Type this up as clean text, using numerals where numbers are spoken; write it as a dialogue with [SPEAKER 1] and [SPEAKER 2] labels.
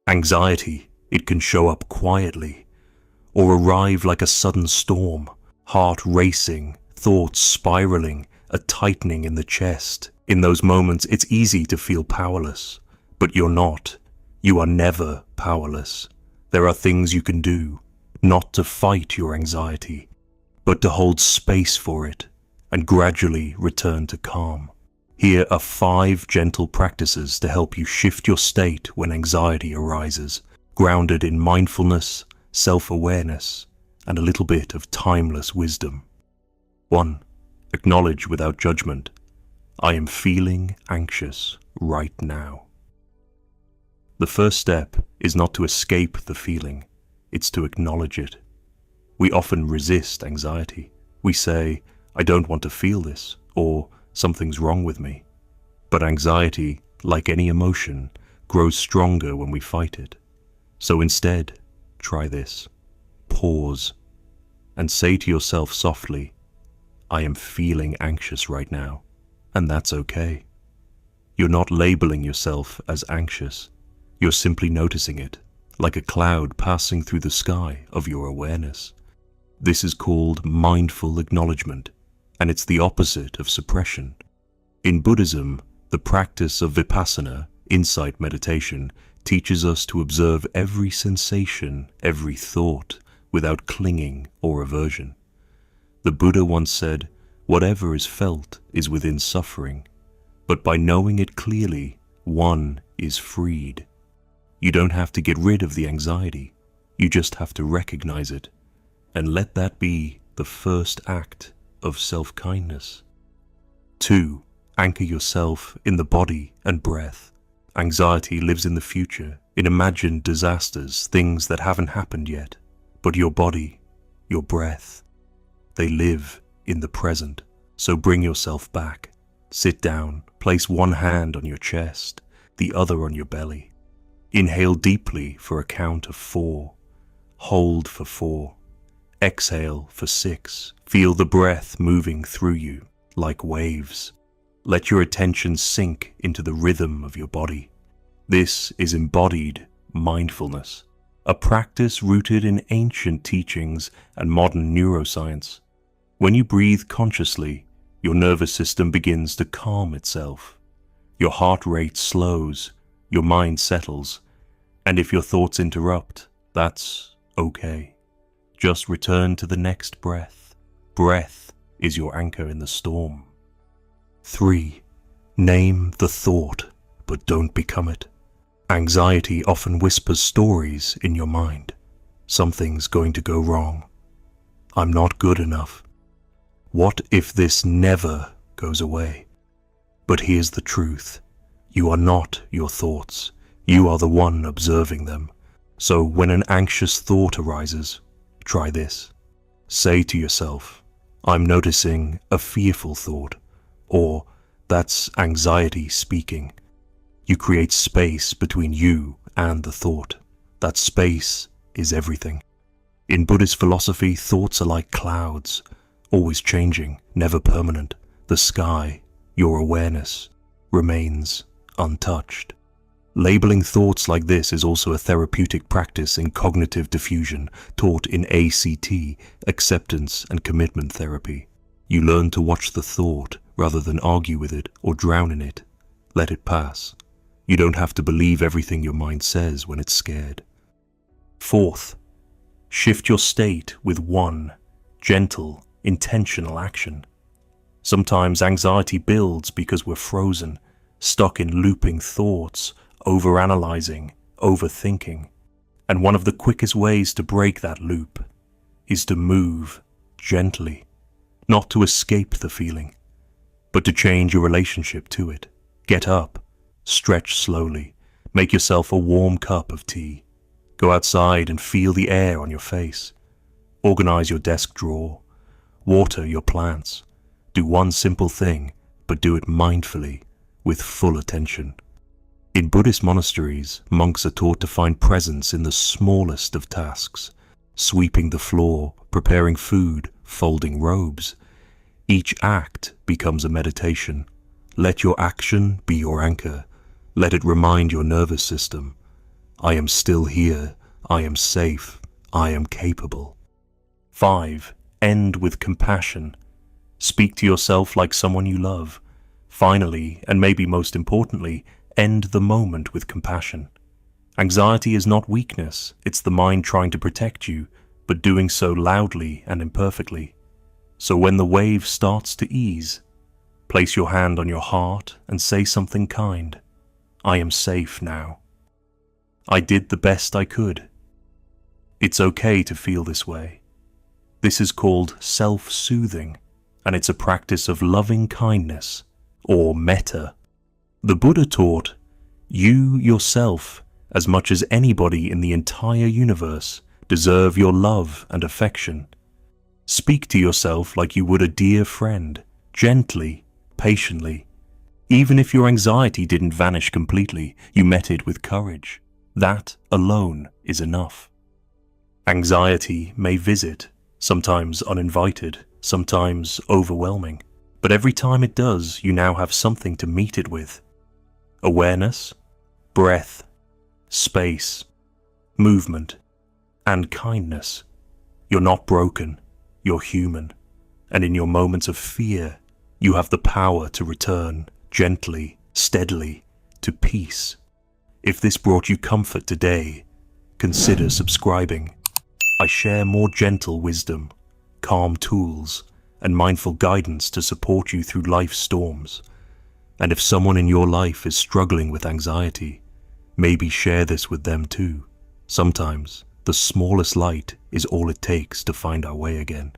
[SPEAKER 1] Anxiety, it can show up quietly, or arrive like a sudden storm, heart racing, thoughts spiraling, a tightening in the chest. In those moments, it's easy to feel powerless, but you're not. You are never powerless. There are things you can do, not to fight your anxiety, but to hold space for it and gradually return to calm. Here are 5 gentle practices to help you shift your state when anxiety arises, grounded in mindfulness, self-awareness, and a little bit of timeless wisdom. 1. Acknowledge without judgment. I am feeling anxious right now. The first step is not to escape the feeling, it's to acknowledge it. We often resist anxiety. We say, I don't want to feel this, or something's wrong with me. But anxiety, like any emotion, grows stronger when we fight it. So instead, try this. Pause and say to yourself softly, I am feeling anxious right now, and that's okay. You're not labeling yourself as anxious. You're simply noticing it, like a cloud passing through the sky of your awareness. This is called mindful acknowledgement, and it's the opposite of suppression. In Buddhism, the practice of vipassana, insight meditation, teaches us to observe every sensation, every thought, without clinging or aversion. The Buddha once said, whatever is felt is within suffering, but by knowing it clearly, one is freed. You don't have to get rid of the anxiety, you just have to recognize it, and let that be the first act of self-kindness. 2. Anchor yourself in the body and breath. Anxiety lives in the future, in imagined disasters, things that haven't happened yet. But your body, your breath, they live in the present. So bring yourself back. Sit down, place one hand on your chest, the other on your belly. Inhale deeply for a count of 4. Hold for 4. Exhale for 6. Feel the breath moving through you like waves. Let your attention sink into the rhythm of your body. This is embodied mindfulness, a practice rooted in ancient teachings and modern neuroscience. When you breathe consciously, your nervous system begins to calm itself. Your heart rate slows, your mind settles, and if your thoughts interrupt, that's okay. Just return to the next breath. Breath is your anchor in the storm. 3. Name the thought, but don't become it. Anxiety often whispers stories in your mind. Something's going to go wrong. I'm not good enough. What if this never goes away? But here's the truth. You are not your thoughts. You are the one observing them. So when an anxious thought arises, try this. Say to yourself, I'm noticing a fearful thought, or that's anxiety speaking. You create space between you and the thought. That space is everything. In Buddhist philosophy, thoughts are like clouds, always changing, never permanent. The sky, your awareness, remains untouched. Labeling thoughts like this is also a therapeutic practice in cognitive diffusion taught in ACT, acceptance and commitment therapy. You learn to watch the thought rather than argue with it or drown in it. Let it pass. You don't have to believe everything your mind says when it's scared. 4th, shift your state with one gentle, intentional action. Sometimes anxiety builds because we're frozen, stuck in looping thoughts, overanalyzing, overthinking. And one of the quickest ways to break that loop is to move gently, not to escape the feeling, but to change your relationship to it. Get up, stretch slowly, make yourself a warm cup of tea. Go outside and feel the air on your face. Organize your desk drawer. Water your plants. Do one simple thing, but do it mindfully, with full attention. In Buddhist monasteries, monks are taught to find presence in the smallest of tasks, sweeping the floor, preparing food, folding robes. Each act becomes a meditation. Let your action be your anchor. Let it remind your nervous system, I am still here. I am safe. I am capable. 5. End with compassion. Speak to yourself like someone you love. Finally, and maybe most importantly, end the moment with compassion. Anxiety is not weakness, it's the mind trying to protect you, but doing so loudly and imperfectly. So when the wave starts to ease, place your hand on your heart and say something kind. I am safe now. I did the best I could. It's okay to feel this way. This is called self-soothing, and it's a practice of loving kindness, or metta. The Buddha taught, you yourself, as much as anybody in the entire universe, deserve your love and affection. Speak to yourself like you would a dear friend, gently, patiently. Even if your anxiety didn't vanish completely, you met it with courage. That alone is enough. Anxiety may visit, sometimes uninvited, sometimes overwhelming, but every time it does, you now have something to meet it with. Awareness, breath, space, movement, and kindness. You're not broken, you're human, and in your moments of fear, you have the power to return gently, steadily, to peace. If this brought you comfort today, consider subscribing. I share more gentle wisdom, calm tools, and mindful guidance to support you through life's storms. And if someone in your life is struggling with anxiety, maybe share this with them too. Sometimes, the smallest light is all it takes to find our way again.